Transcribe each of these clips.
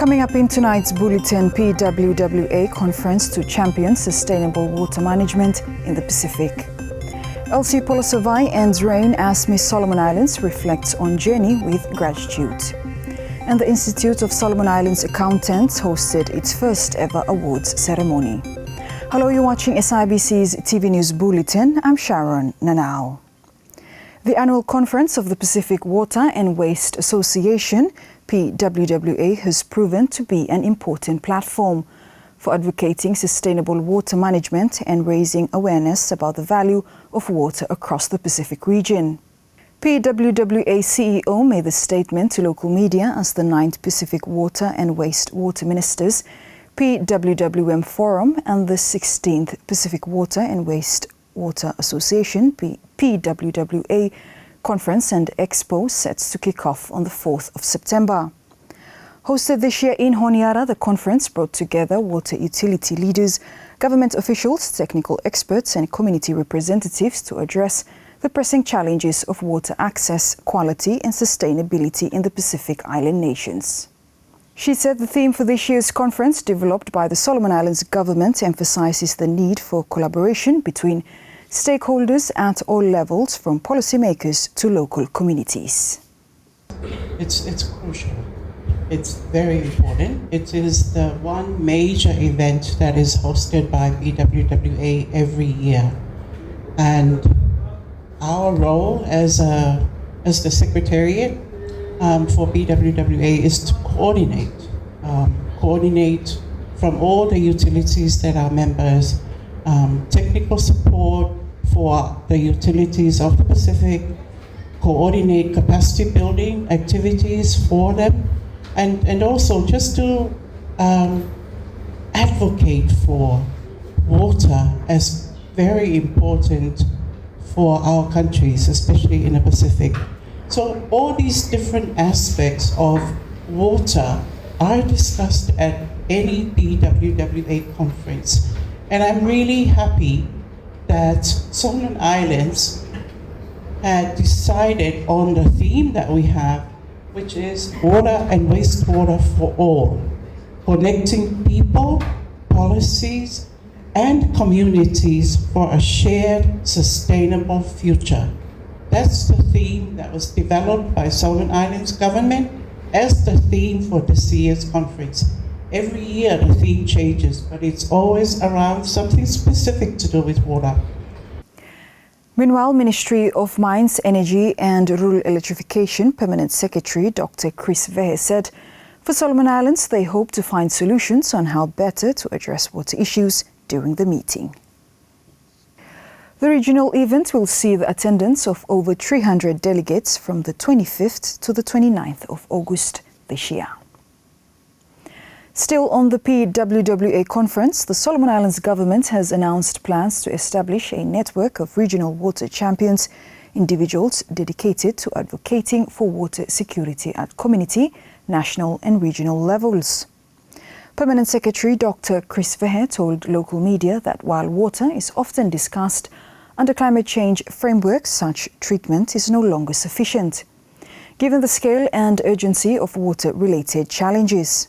Coming up in tonight's bulletin, PWWA conference to champion sustainable water management in the Pacific. LC Polosovai ends reign as Miss Solomon Islands reflects on journey with gratitude. And the Institute of Solomon Islands Accountants hosted its first ever awards ceremony. Hello, you're watching SIBC's TV News Bulletin. I'm Sharon Nanao. The annual conference of the Pacific Water and Waste Association, PWWA, has proven to be an important platform for advocating sustainable water management and raising awareness about the value of water across the Pacific region. PWWA CEO made the statement to local media as the 9th Pacific Water and Wastewater Ministers PWWM Forum and the 16th Pacific Water and Wastewater Association PWWA Conference and Expo sets to kick off on the 4th of September. Hosted this year in Honiara, the conference brought together water utility leaders, government officials, technical experts and community representatives to address the pressing challenges of water access, quality and sustainability in the Pacific Island nations. She said the theme for this year's conference, developed by the Solomon Islands government, emphasizes the need for collaboration between stakeholders at all levels, from policymakers to local communities. It's crucial. It's very important. It is the one major event that is hosted by PWWA every year. And our role as the Secretariat for PWWA is to coordinate from all the utilities that are members, technical support for the utilities of the Pacific, coordinate capacity building activities for them, and also just to advocate for water as very important for our countries, especially in the Pacific. So all these different aspects of water are discussed at any PWWA conference. And I'm really happy that Solomon Islands had decided on the theme that we have, which is water and wastewater for all, connecting people, policies, and communities for a shared, sustainable future. That's the theme that was developed by Solomon Islands government as the theme for this year's conference. Every year the theme changes, but it's always around something specific to do with water. Meanwhile, Ministry of Mines, Energy and Rural Electrification Permanent Secretary Dr. Chris Vehe said for Solomon Islands they hope to find solutions on how better to address water issues during the meeting. The regional event will see the attendance of over 300 delegates from the 25th to the 29th of August this year. Still on the PWWA conference, the Solomon Islands government has announced plans to establish a network of regional water champions, individuals dedicated to advocating for water security at community, national and regional levels. Permanent Secretary Dr. Chris Vehe told local media that while water is often discussed under climate change frameworks, such treatment is no longer sufficient, given the scale and urgency of water-related challenges.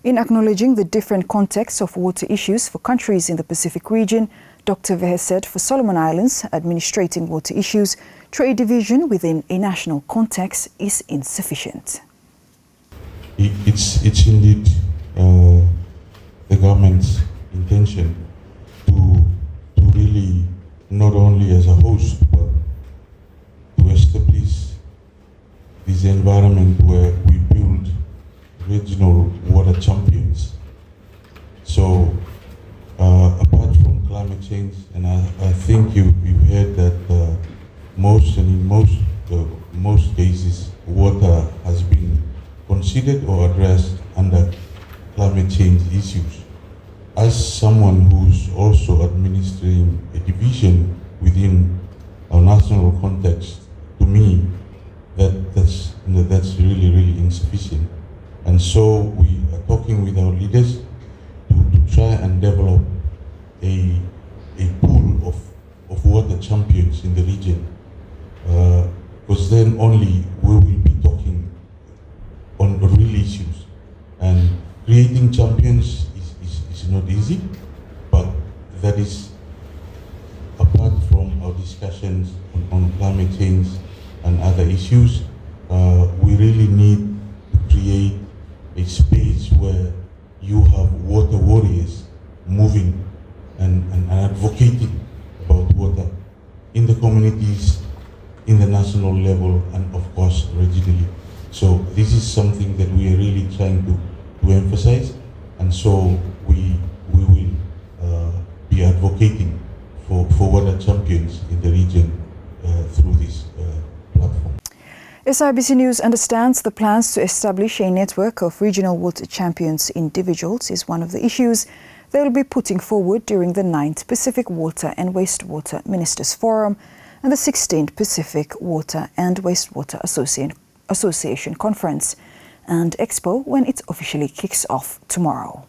In acknowledging the different contexts of water issues for countries in the Pacific region, Dr. Vehe said for Solomon Islands, administrating water issues through a division within a national context is insufficient. It's indeed the government's intention to really, not only as a host, but to establish this environment where we build regional water champions. So apart from climate change, and I think you've heard that in most cases water has been considered or addressed under climate change issues. As someone who's also administering a division within our national context, to me that's really insufficient. And so we are talking with our leaders to try and develop a pool of water champions in the region, because then only we will be talking on real issues and creating champions is not easy, but that is apart from our discussions on climate change and other issues. We really need to create a space where you have water warriors moving and advocating about water in the communities, in the national level, and of course regionally. So this is something that we are really trying to emphasize, and so we will be advocating for water champions in the region through this platform. SIBC News understands the plans to establish a network of regional water champions individuals is one of the issues they will be putting forward during the 9th Pacific Water and Wastewater Ministers Forum and the 16th Pacific Water and Wastewater Association Conference and Expo when it officially kicks off tomorrow.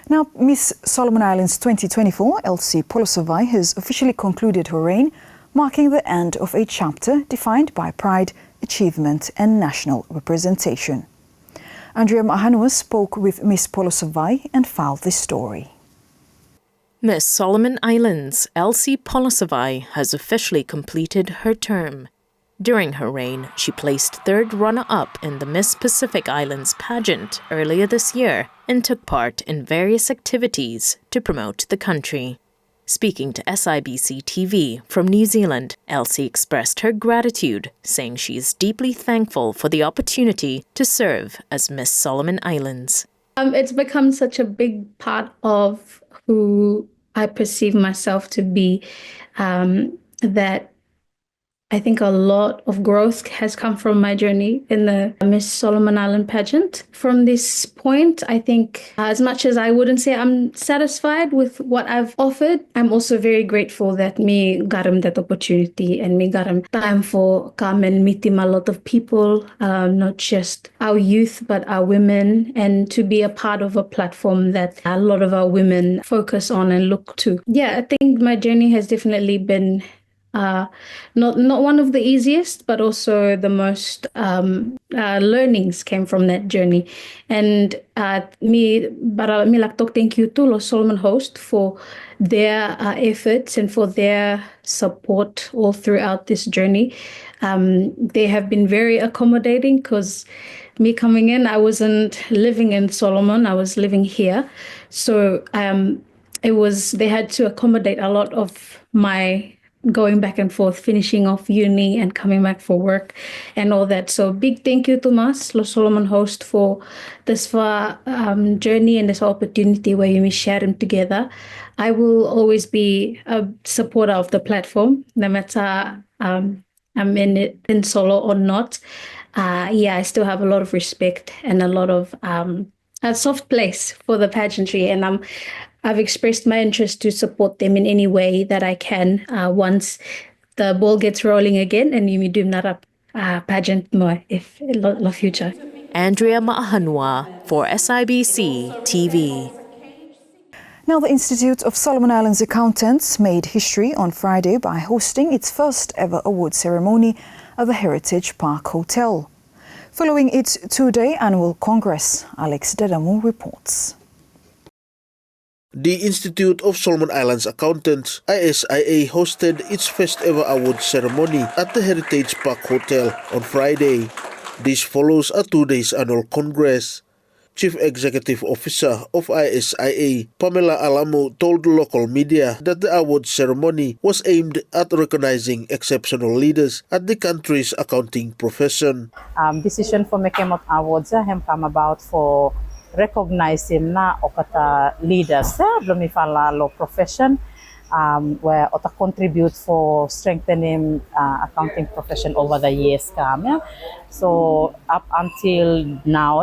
Now, Miss Solomon Islands 2024, Elsie Polosovai, has officially concluded her reign, marking the end of a chapter defined by pride, achievement and national representation. Andrea Mahanua spoke with Miss Polosovai and filed this story. Miss Solomon Islands, Elsie Polosovai, has officially completed her term. During her reign, she placed third runner-up in the Miss Pacific Islands pageant earlier this year and took part in various activities to promote the country. Speaking to SIBC TV from New Zealand, Elsie expressed her gratitude, saying she is deeply thankful for the opportunity to serve as Miss Solomon Islands. It's become such a big part of who I perceive myself to be, that I think a lot of growth has come from my journey in the Miss Solomon Island pageant. From this point, I think as much as I wouldn't say I'm satisfied with what I've offered, I'm also very grateful that me got him that opportunity and me got him time for come and meet him a lot of people, not just our youth, but our women, and to be a part of a platform that a lot of our women focus on and look to. Yeah, I think my journey has definitely been not one of the easiest, but also the most learnings came from that journey. And me like talk thank you to Los Solomon Host for their efforts and for their support all throughout this journey. They have been very accommodating because me coming in, I wasn't living in Solomon, I was living here. So they had to accommodate a lot of my going back and forth, finishing off uni and coming back for work and all that. So big thank you to Mas, Los Solomon Host, for this journey and this opportunity where you may share them together. I will always be a supporter of the platform, no matter I'm in it in solo or not. I still have a lot of respect and a lot of a soft place for the pageantry, and I've expressed my interest to support them in any way that I can once the ball gets rolling again and you do not pageant more if in the future. Andrea Mahanua for SIBC TV. Now, the Institute of Solomon Islands Accountants made history on Friday by hosting its first ever award ceremony at the Heritage Park Hotel. Following its two-day annual Congress, Alex Dedamu reports. The Institute of Solomon Islands Accountants, ISIA, hosted its first ever award ceremony at the Heritage Park Hotel on Friday. This follows a 2 days annual Congress. Chief Executive Officer of ISIA, Pamela Alamo, told local media that the award ceremony was aimed at recognizing exceptional leaders at the country's accounting profession. Decision for making awards have come about for recognizing na okata leaders sa lumifala profession where ota contribute for strengthening accounting profession over the years so up until now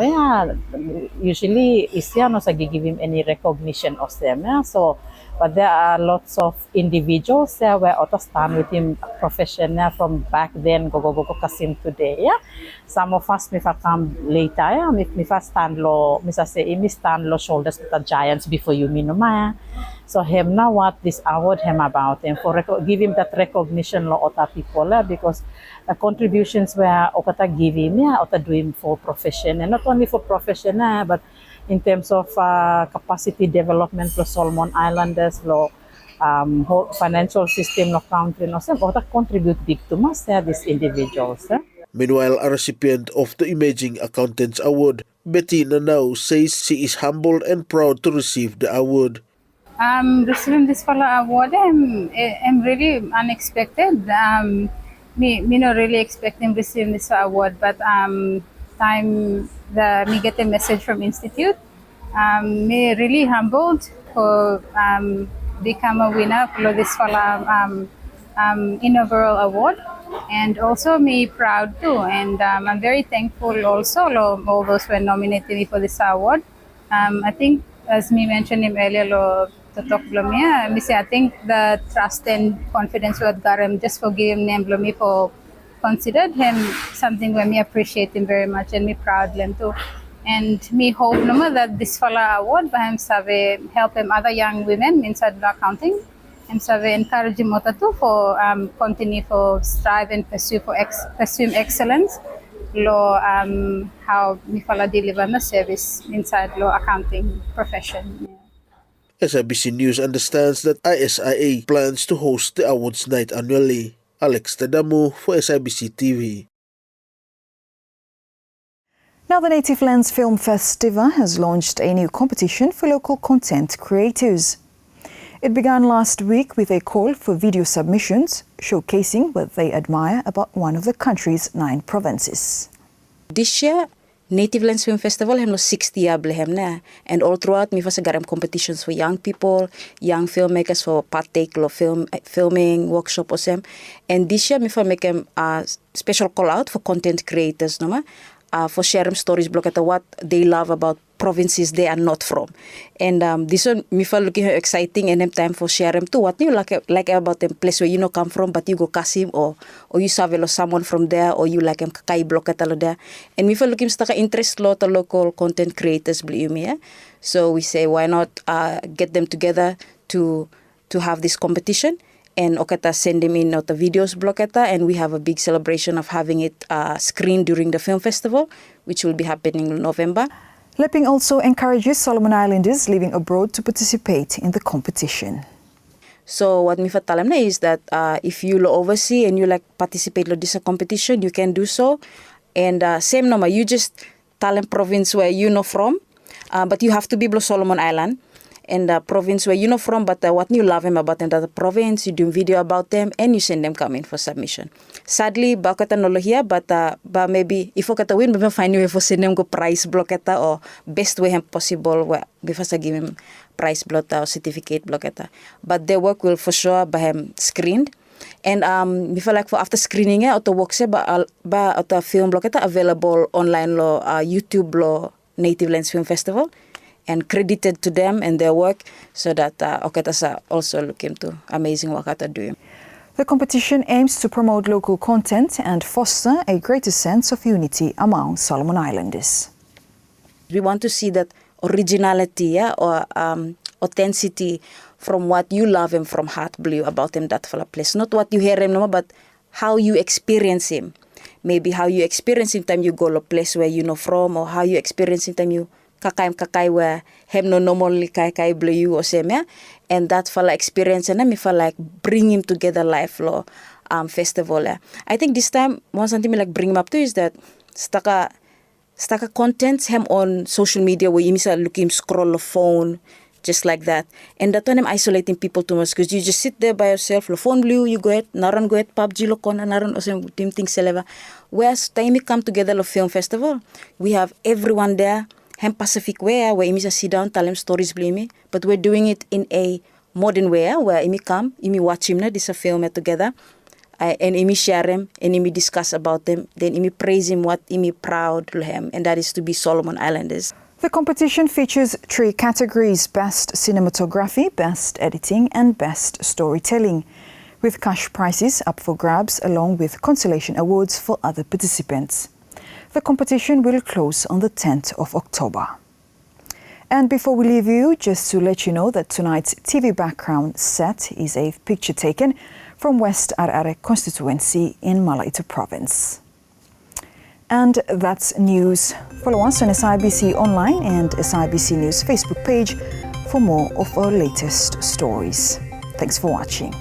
usually isya no sa give him any recognition of them so but there are lots of individuals where ota stand with him profession from back then go kasim today some of us may come later me stand lo stand lo shoulders to the giants before you minuma So him na what this award him about him for give him that recognition lo ota people because the contributions where okata give him ota do him for profession and not only for profession but in terms of capacity development for Solomon Islanders lo whole financial system lo country no sem ota contribute big to us these individuals. Meanwhile, a recipient of the Emerging Accountants Award, Betty Nanau, says she is humbled and proud to receive the award. Receiving this award, I'm really unexpected. Me not really expecting receiving this award, but me get a message from Institute. Me really humbled for become a winner for this inaugural award, and also me proud too. And I'm very thankful also all those who nominated me for this award. I think as me mentioned him earlier, I think the trust and confidence we got him just for giving him me for considered him something where me appreciate him very much and me proud him too. And me hope that this award by him help him other young women inside the accounting and encourage him too for continue for strive and pursue excellence how me deliver the service inside law accounting profession. SIBC News understands that ISIA plans to host the awards night annually. Alex Tadamu for SIBC TV. Now the Native Lands Film Festival has launched a new competition for local content creators. It began last week with a call for video submissions showcasing what they admire about one of the country's 9 provinces. This year, Native Lands Film Festival hemlo 60 year blehem na, and all throughout mi garam competitions for young people, young filmmakers for partake lo filming workshop osem, and this year mi make a special call out for content creators for sharing stories block at what they love about provinces they are not from. And this one me looking exciting and them time for share them too. What you like about them place where you know come from but you go Kasim or you savelo someone from there or you like them kakai block at there. And me looking staka interest lot of local content creators believe. So we say why not get them together to have this competition. And okata send them in the videos blocketa, and we have a big celebration of having it screened during the film festival, which will be happening in November. Leping also encourages Solomon Islanders living abroad to participate in the competition. So what me tell them is that if you oversee and you like participate in this competition, you can do so. And same number, you just tell them province where you know from, but you have to be below Solomon Island. And the province where you know from, but what you love him about them, that the province, you do video about them, and you send them come in for submission. Sadly, bakata nolo here, but maybe if okata win, maybe find you for send them go prize blocketa or best way possible where before I give him prize blocketa or certificate blocketa. But their work will for sure by him screened. And before like for after screening auto work se ba auto film blocketa available online lo YouTube lo Native Lands Film Festival. And credited to them and their work so that Okatasa also look into amazing work that they're doing. The competition aims to promote local content and foster a greater sense of unity among Solomon Islanders. We want to see that originality or authenticity from what you love him from heart blue about him that fella place. Not what you hear him, but how you experience him. Maybe how you experience him time you go to a place where you know from, or how you experience him time you kakai where him no normally kai blue you or same, and that fella experience and me feel like bring him together life lo festival. I think this time one something me like bring him up to is that staka contents him on social media where you miss look him scroll the phone just like that, and that one I'm isolating people too much because you just sit there by yourself lo phone blue you go ahead naran go ahead PUBG lo kon naran or some team things seleva. Whereas time we come together lo film festival we have everyone there. Hem Pacific way where imi sit down tell him stories blame, but we're doing it in a modern way where imi come imi watch him this a film together and imi share him and imi discuss about them, then imi praise him what imi proud to him, and that is to be Solomon Islanders. The competition features 3 categories: Best Cinematography, Best Editing and Best Storytelling, with cash prizes up for grabs along with consolation awards for other participants. The competition will close on the 10th of October. And before we leave you, just to let you know that tonight's TV background set is a picture taken from West Arare constituency in Malaita province. And that's news. Follow us on SIBC Online and SIBC News Facebook page for more of our latest stories. Thanks for watching.